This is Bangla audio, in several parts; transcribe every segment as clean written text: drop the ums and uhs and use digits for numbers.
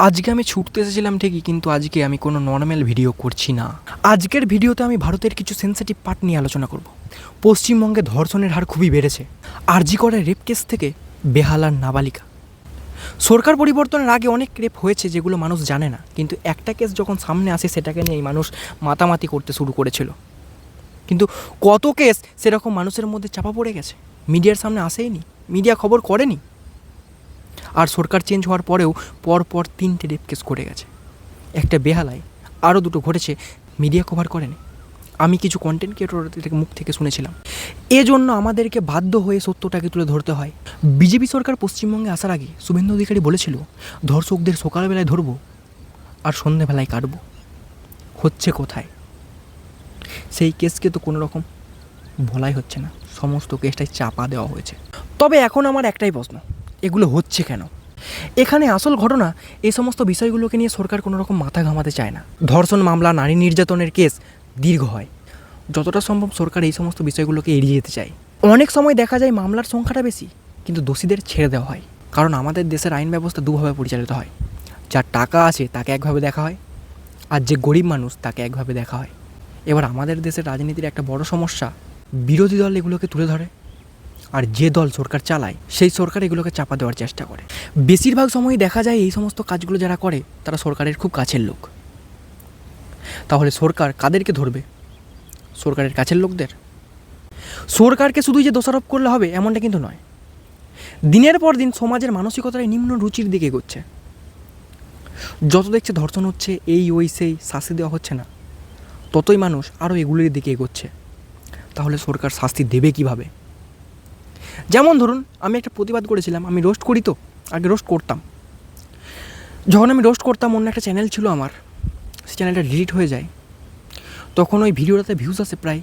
আজকে আমি ছুটতে এসেছিলাম ঠিকই, কিন্তু আজকে আমি কোনো নর্মাল ভিডিও করছি না। আজকের ভিডিওতে আমি ভারতের কিছু সেন্সিটিভ পার্ট নিয়ে আলোচনা করব। পশ্চিমবঙ্গে ধর্ষণের হার খুবই বেড়েছে। আরজি করে রেপ কেস থেকে বেহালার নাবালিকা। সরকার পরিবর্তনের আগে অনেক রেপ হয়েছে যেগুলো মানুষ জানে না, কিন্তু একটা কেস যখন সামনে আসে সেটাকে নিয়েই মানুষ মাতামাতি করতে শুরু করেছিল। কিন্তু কত কেস সেরকম মানুষের মধ্যে চাপা পড়ে গেছে, মিডিয়ার সামনে আসেইনি, মিডিয়া খবর করেনি। আর সরকার চেঞ্জ হওয়ার পরেও পরপর 3টে রেপ কেস ঘটে গেছে। একটা বেহালায়, আরও 2টো ঘটেছে, মিডিয়া কভার করেনি। আমি কিছু কন্টেন্ট ক্রিয়েটরের মুখ থেকে শুনেছিলাম। এজন্য আমাদেরকে বাধ্য হয়ে সত্যটাকে তুলে ধরতে হয়। বিজেপি সরকার পশ্চিমবঙ্গে আসার আগে শুভেন্দু অধিকারী বলেছিল, ধর্ষকদের সকালবেলায় ধরবো আর সন্ধ্যেবেলায় কাটবো। হচ্ছে কোথায়? সেই কেসকে তো কোনো রকম বলাই হচ্ছে না, সমস্ত কেসটাই চাপা দেওয়া হয়েছে। তবে এখন আমার একটাই প্রশ্ন, এগুলো হচ্ছে কেন? এখানে আসল ঘটনা, এই সমস্ত বিষয়গুলোকে নিয়ে সরকার কোনো রকম মাথা ঘামাতে চায় না। ধর্ষণ মামলা, নারী নির্যাতনের কেস দীর্ঘ হয়। যতটা সম্ভব সরকার এই সমস্ত বিষয়গুলোকে এড়িয়ে যেতে চায়। অনেক সময় দেখা যায় মামলার সংখ্যাটা বেশি, কিন্তু দোষীদের ছেড়ে দেওয়া হয়। কারণ আমাদের দেশের আইন ব্যবস্থা দুভাবে পরিচালিত হয়। যার টাকা আছে তাকে একভাবে দেখা হয়, আর যে গরিব মানুষ তাকে একভাবে দেখা হয়। এবার আমাদের দেশের রাজনীতির একটা বড় সমস্যা, বিরোধী দল এগুলোকে তুলে ধরে, আর যে দল সরকার চালায় সেই সরকার এগুলোকে চাপা দেওয়ার চেষ্টা করে। বেশিরভাগ সময়ই দেখা যায় এই সমস্ত কাজগুলো যারা করে তারা সরকারের খুব কাছের লোক। তাহলে সরকার কাদেরকে ধরবে? সরকারের কাছের লোকদের। সরকারকে শুধুই যে দোষারোপ করলে হবে এমনটা কিন্তু নয়। দিনের পর দিন সমাজের মানসিকতায় নিম্ন রুচির দিকে এগোচ্ছে। যত দেখছে ধর্ষণ হচ্ছে, এই ওই সেই শাস্তি দেওয়া হচ্ছে না, ততই মানুষ আরও এগুলির দিকে এগোচ্ছে। তাহলে সরকার শাস্তি দেবে কিভাবে? যেমন ধরুন, আমি একটা প্রতিবাদ করেছিলাম, আমি রোস্ট করি, তো আগে রোস্ট করতাম। যখন আমি রোস্ট করতাম, অন্য একটা চ্যানেল ছিল আমার, সেই চ্যানেলটা ডিলিট হয়ে যায়। তখন ওই ভিডিওটাতে ভিউজ আসে প্রায়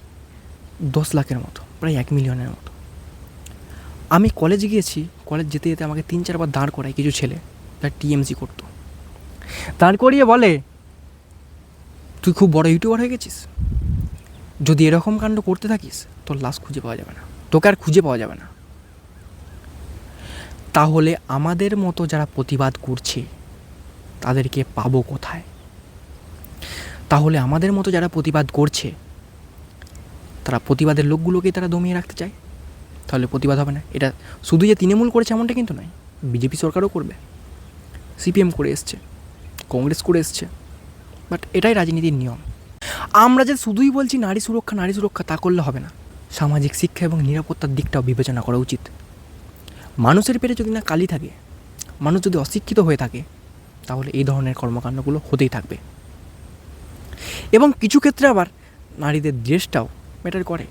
10 লাখের মতো, প্রায় 1 মিলিয়নের মতো। আমি কলেজে গিয়েছি, কলেজ যেতে যেতে আমাকে 3-4 বার দাঁড় করায় কিছু ছেলে, তার টিএমসি করতো। দাঁড় করিয়ে বলে, তুই খুব বড় ইউটিউবার হয়ে গেছিস, যদি এরকম কাণ্ড করতে থাকিস তোর লাশ খুঁজে পাওয়া যাবে না, তোকে আর খুঁজে পাওয়া যাবে না। তাহলে আমাদের মতো যারা প্রতিবাদ করছে তাদেরকে পাবো কোথায়? তাহলে আমাদের মতো যারা প্রতিবাদ করছে তারা প্রতিবাদের লোকগুলোকে তারা দমিয়ে রাখতে চায়, তাহলে প্রতিবাদ হবে না। এটা শুধু যে তৃণমূল করেছে এমনটা কিন্তু নয়, বিজেপি সরকারও করবে, সিপিএম করে এসছে, কংগ্রেস করে এসছে। বাট এটাই রাজনীতির নিয়ম। আমরা যে শুধুই বলছি নারী সুরক্ষা নারী সুরক্ষা, তা করলে হবে না। সামাজিক শিক্ষা এবং নিরাপত্তার দিকটাও বিবেচনা করা উচিত। মানুষের পেটে যদি না কালি থাকে, মানুষ যদি অশিক্ষিত হয়ে থাকে, তাহলে এই ধরনের কর্মকাণ্ডগুলো হতেই থাকবে। এবং কিছু ক্ষেত্রে আবার নারীদের ড্রেসটাও ম্যাটার করে,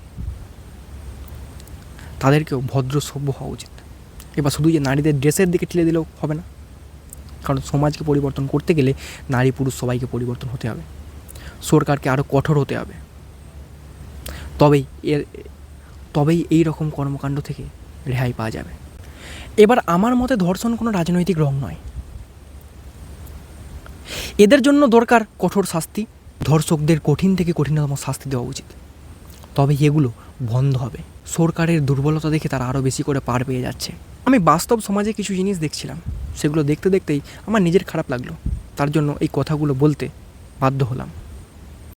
তাদেরকেও ভদ্র সভ্য হওয়া উচিত। এবার শুধু যে নারীদের ড্রেসের দিকে ঠেলে দিলেও হবে না, কারণ সমাজকে পরিবর্তন করতে গেলে নারী পুরুষ সবাইকে পরিবর্তন হতে হবে, সরকারকে আরও কঠোর হতে হবে। তবেই এই রকম কর্মকাণ্ড থেকে রেহাই পাওয়া যাবে। এবার আমার মতে ধর্ষণ কোনো রাজনৈতিক রং নয়, এদের জন্য দরকার কঠোর শাস্তি। ধর্ষকদের কঠিন থেকে কঠিনতম শাস্তি দেওয়া উচিত, তবে এগুলো বন্ধ হবে। সরকারের দুর্বলতা দেখে তারা আরও বেশি করে পার পেয়ে যাচ্ছে। আমি বাস্তব সমাজে কিছু জিনিস দেখছিলাম, সেগুলো দেখতে দেখতেই আমার নিজের খারাপ লাগলো, তার জন্য এই কথাগুলো বলতে বাধ্য হলাম।